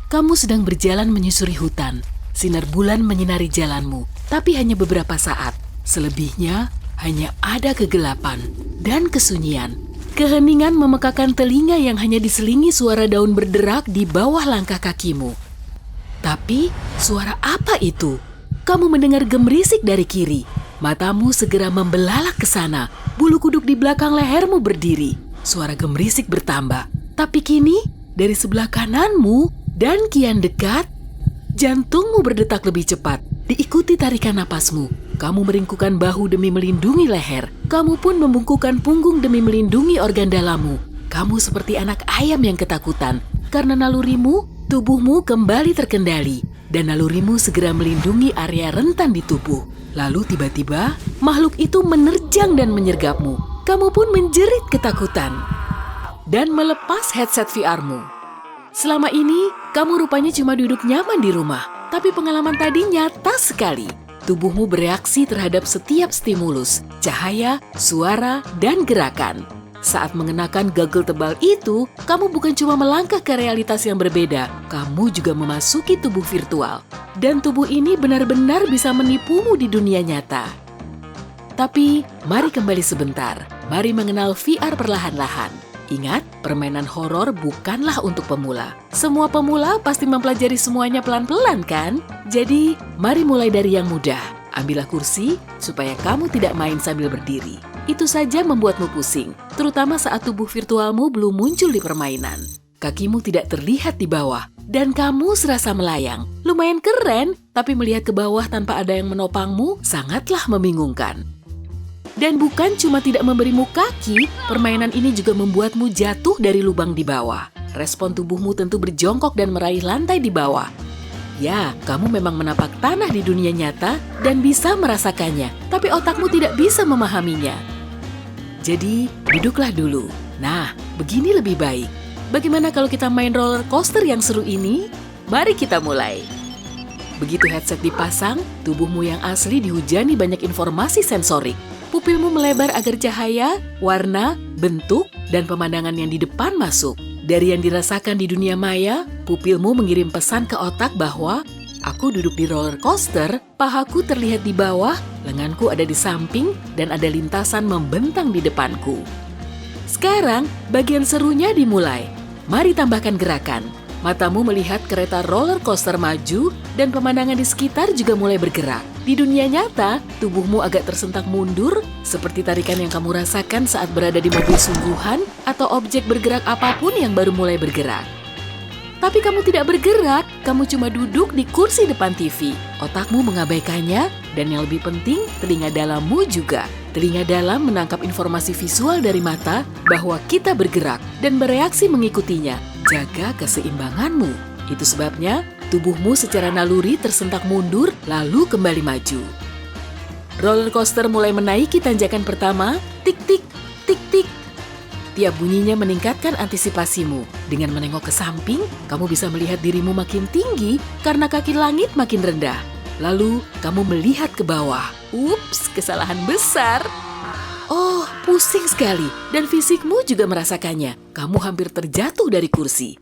Kamu sedang berjalan menyusuri hutan. Sinar bulan menyinari jalanmu, tapi hanya beberapa saat. Selebihnya, hanya ada kegelapan dan kesunyian. Keheningan memekakan telinga yang hanya diselingi suara daun berderak di bawah langkah kakimu. Tapi, suara apa itu? Kamu mendengar gemerisik dari kiri. Matamu segera membelalak ke sana. Bulu kuduk di belakang lehermu berdiri. Suara gemerisik bertambah. Tapi kini, dari sebelah kananmu, dan kian dekat, jantungmu berdetak lebih cepat, diikuti tarikan napasmu. Kamu meringkukkan bahu demi melindungi leher. Kamu pun membungkukkan punggung demi melindungi organ dalammu. Kamu seperti anak ayam yang ketakutan. Karena nalurimu, tubuhmu kembali terkendali. Dan nalurimu segera melindungi area rentan di tubuh. Lalu tiba-tiba, makhluk itu menerjang dan menyergapmu. Kamu pun menjerit ketakutan. Dan melepas headset VR-mu. Selama ini, kamu rupanya cuma duduk nyaman di rumah, tapi pengalaman tadi nyata sekali. Tubuhmu bereaksi terhadap setiap stimulus, cahaya, suara, dan gerakan. Saat mengenakan goggle tebal itu, kamu bukan cuma melangkah ke realitas yang berbeda, kamu juga memasuki tubuh virtual. Dan tubuh ini benar-benar bisa menipumu di dunia nyata. Tapi, mari kembali sebentar. Mari mengenal VR perlahan-lahan. Ingat, permainan horor bukanlah untuk pemula. Semua pemula pasti mempelajari semuanya pelan-pelan kan? Jadi, mari mulai dari yang mudah. Ambillah kursi supaya kamu tidak main sambil berdiri. Itu saja membuatmu pusing, terutama saat tubuh virtualmu belum muncul di permainan. Kakimu tidak terlihat di bawah, dan kamu serasa melayang. Lumayan keren, tapi melihat ke bawah tanpa ada yang menopangmu sangatlah membingungkan. Dan bukan cuma tidak memberimu kaki, permainan ini juga membuatmu jatuh dari lubang di bawah. Respon tubuhmu tentu berjongkok dan meraih lantai di bawah. Ya, kamu memang menapak tanah di dunia nyata dan bisa merasakannya, tapi otakmu tidak bisa memahaminya. Jadi, duduklah dulu. Nah, begini lebih baik. Bagaimana kalau kita main roller coaster yang seru ini? Mari kita mulai. Begitu headset dipasang, tubuhmu yang asli dihujani banyak informasi sensorik. Pupilmu melebar agar cahaya, warna, bentuk, dan pemandangan yang di depan masuk. Dari yang dirasakan di dunia maya, pupilmu mengirim pesan ke otak bahwa aku duduk di roller coaster, pahaku terlihat di bawah, lenganku ada di samping, dan ada lintasan membentang di depanku. Sekarang, bagian serunya dimulai. Mari tambahkan gerakan. Matamu melihat kereta roller coaster maju dan pemandangan di sekitar juga mulai bergerak. Di dunia nyata, tubuhmu agak tersentak mundur seperti tarikan yang kamu rasakan saat berada di mobil sungguhan atau objek bergerak apapun yang baru mulai bergerak. Tapi kamu tidak bergerak, kamu cuma duduk di kursi depan TV. Otakmu mengabaikannya dan yang lebih penting, telinga dalammu juga. Telinga dalam menangkap informasi visual dari mata bahwa kita bergerak dan bereaksi mengikutinya. Jaga keseimbanganmu. Itu sebabnya tubuhmu secara naluri tersentak mundur lalu kembali maju. Roller coaster mulai menaiki tanjakan pertama, tik-tik, tik-tik. Tiap bunyinya meningkatkan antisipasimu. Dengan menengok ke samping, kamu bisa melihat dirimu makin tinggi karena kaki langit makin rendah. Lalu, kamu melihat ke bawah. Ups, kesalahan besar. Oh, pusing sekali. Dan fisikmu juga merasakannya. Kamu hampir terjatuh dari kursi.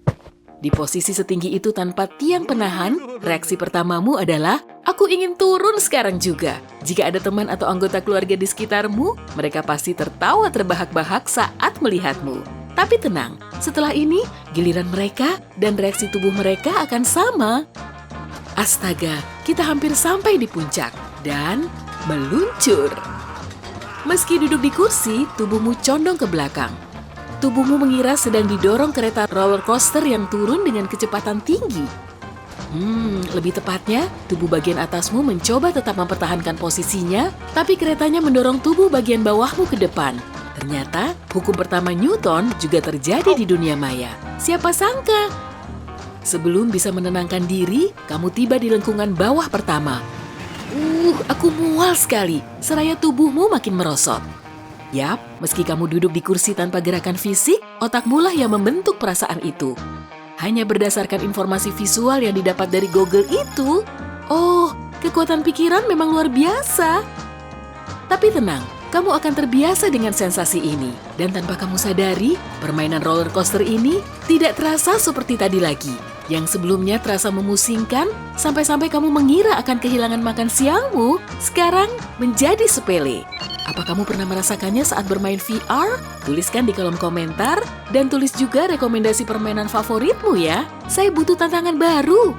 Di posisi setinggi itu tanpa tiang penahan, reaksi pertamamu adalah, aku ingin turun sekarang juga. Jika ada teman atau anggota keluarga di sekitarmu, mereka pasti tertawa terbahak-bahak saat melihatmu. Tapi tenang, setelah ini, giliran mereka dan reaksi tubuh mereka akan sama. Astaga, kita hampir sampai di puncak dan meluncur. Meski duduk di kursi, tubuhmu condong ke belakang. Tubuhmu mengira sedang didorong kereta roller coaster yang turun dengan kecepatan tinggi. Lebih tepatnya, tubuh bagian atasmu mencoba tetap mempertahankan posisinya, tapi keretanya mendorong tubuh bagian bawahmu ke depan. Ternyata, hukum pertama Newton juga terjadi di dunia maya. Siapa sangka? Sebelum bisa menenangkan diri, kamu tiba di lengkungan bawah pertama. Aku mual sekali. Seraya tubuhmu makin merosot. Yap, meski kamu duduk di kursi tanpa gerakan fisik, otakmu lah yang membentuk perasaan itu. Hanya berdasarkan informasi visual yang didapat dari Google itu. Oh, kekuatan pikiran memang luar biasa. Tapi tenang, kamu akan terbiasa dengan sensasi ini. Dan tanpa kamu sadari, permainan roller coaster ini tidak terasa seperti tadi lagi. Yang sebelumnya terasa memusingkan, sampai-sampai kamu mengira akan kehilangan makan siangmu, sekarang menjadi sepele. Apa kamu pernah merasakannya saat bermain VR? Tuliskan di kolom komentar, dan tulis juga rekomendasi permainan favoritmu ya. Saya butuh tantangan baru.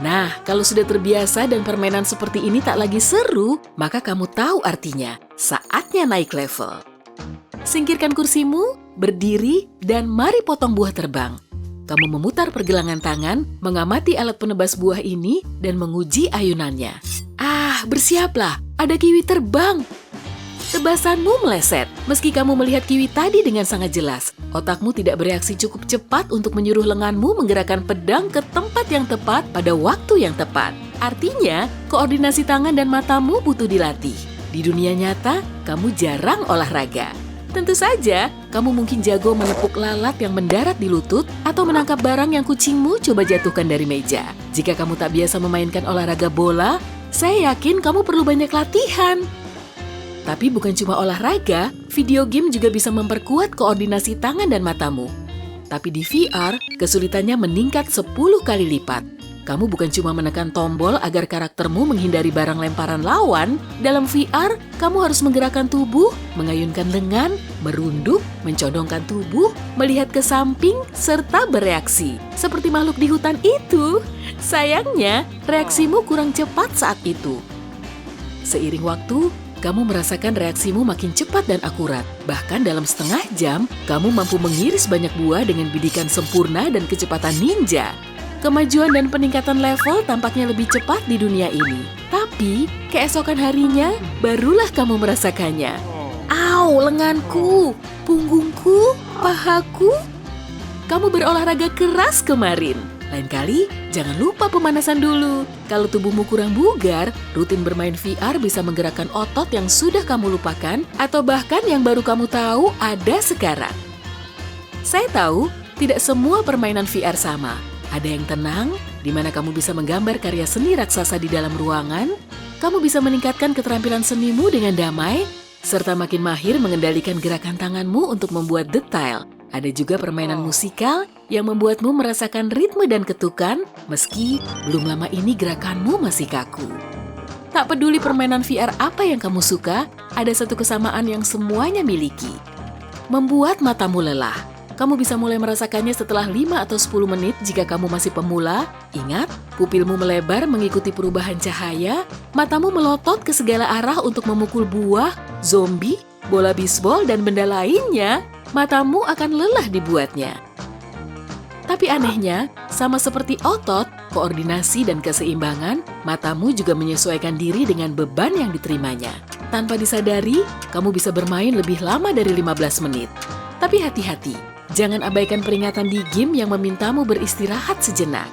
Nah, kalau sudah terbiasa dan permainan seperti ini tak lagi seru, maka kamu tahu artinya, saatnya naik level. Singkirkan kursimu, berdiri, dan mari potong buah terbang. Kamu memutar pergelangan tangan, mengamati alat penebas buah ini, dan menguji ayunannya. Ah, bersiaplah, ada kiwi terbang. Tebasanmu meleset. Meski kamu melihat kiwi tadi dengan sangat jelas, otakmu tidak bereaksi cukup cepat untuk menyuruh lenganmu menggerakkan pedang ke tempat yang tepat pada waktu yang tepat. Artinya, koordinasi tangan dan matamu butuh dilatih. Di dunia nyata, kamu jarang olahraga. Tentu saja, kamu mungkin jago menepuk lalat yang mendarat di lutut atau menangkap barang yang kucingmu coba jatuhkan dari meja. Jika kamu tak biasa memainkan olahraga bola, saya yakin kamu perlu banyak latihan. Tapi bukan cuma olahraga, video game juga bisa memperkuat koordinasi tangan dan matamu. Tapi di VR, kesulitannya meningkat 10 kali lipat. Kamu bukan cuma menekan tombol agar karaktermu menghindari barang lemparan lawan. Dalam VR, kamu harus menggerakkan tubuh, mengayunkan lengan, merunduk, mencodongkan tubuh, melihat ke samping, serta bereaksi. Seperti makhluk di hutan itu. Sayangnya, reaksimu kurang cepat saat itu. Seiring waktu, kamu merasakan reaksimu makin cepat dan akurat. Bahkan dalam setengah jam, kamu mampu mengiris banyak buah dengan bidikan sempurna dan kecepatan ninja. Kemajuan dan peningkatan level tampaknya lebih cepat di dunia ini. Tapi, keesokan harinya, barulah kamu merasakannya. Au, lenganku, punggungku, pahaku. Kamu berolahraga keras kemarin. Lain kali, jangan lupa pemanasan dulu. Kalau tubuhmu kurang bugar, rutin bermain VR bisa menggerakkan otot yang sudah kamu lupakan atau bahkan yang baru kamu tahu ada sekarang. Saya tahu, tidak semua permainan VR sama. Ada yang tenang, di mana kamu bisa menggambar karya seni raksasa di dalam ruangan. Kamu bisa meningkatkan keterampilan senimu dengan damai, serta makin mahir mengendalikan gerakan tanganmu untuk membuat detail. Ada juga permainan musikal yang membuatmu merasakan ritme dan ketukan, meski belum lama ini gerakanmu masih kaku. Tak peduli permainan VR apa yang kamu suka, ada satu kesamaan yang semuanya miliki. Membuat matamu lelah. Kamu bisa mulai merasakannya setelah 5 atau 10 menit jika kamu masih pemula. Ingat, pupilmu melebar mengikuti perubahan cahaya, matamu melotot ke segala arah untuk memukul buah, zombie, bola bisbol, dan benda lainnya. Matamu akan lelah dibuatnya. Tapi anehnya, sama seperti otot, koordinasi, dan keseimbangan, matamu juga menyesuaikan diri dengan beban yang diterimanya. Tanpa disadari, kamu bisa bermain lebih lama dari 15 menit. Tapi hati-hati, jangan abaikan peringatan di game yang memintamu beristirahat sejenak.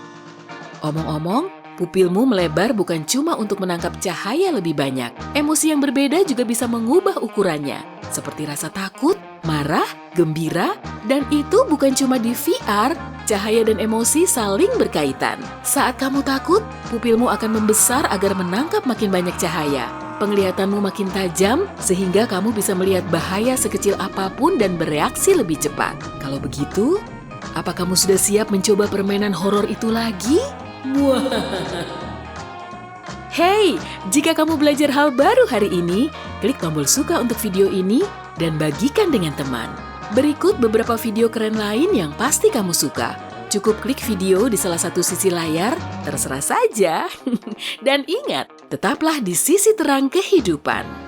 Omong-omong, pupilmu melebar bukan cuma untuk menangkap cahaya lebih banyak. Emosi yang berbeda juga bisa mengubah ukurannya, seperti rasa takut, marah, gembira, dan itu bukan cuma di VR, cahaya dan emosi saling berkaitan. Saat kamu takut, pupilmu akan membesar agar menangkap makin banyak cahaya. Penglihatanmu makin tajam, sehingga kamu bisa melihat bahaya sekecil apapun dan bereaksi lebih cepat. Kalau begitu, apa kamu sudah siap mencoba permainan horor itu lagi? Hey, jika kamu belajar hal baru hari ini, klik tombol suka untuk video ini dan bagikan dengan teman. Berikut beberapa video keren lain yang pasti kamu suka. Cukup klik video di salah satu sisi layar, terserah saja. Dan ingat, tetaplah di sisi terang kehidupan.